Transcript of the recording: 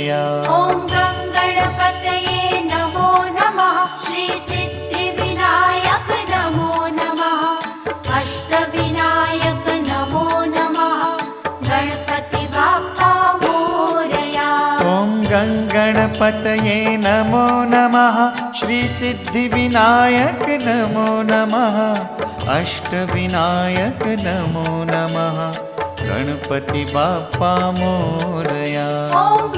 मोरया। ॐ गणपतये नमो नमः। श्री सिद्धिविनायक नमो नमः। अष्टविनायक नमो नमः। गणपति बाप्पा मोरया। ॐ गणपतये नमो नमः। श्री सिद्धिविनायक नमो नमः। अष्टविनायक नमो नमः। गणपति बाप्पा मोरया। ॐ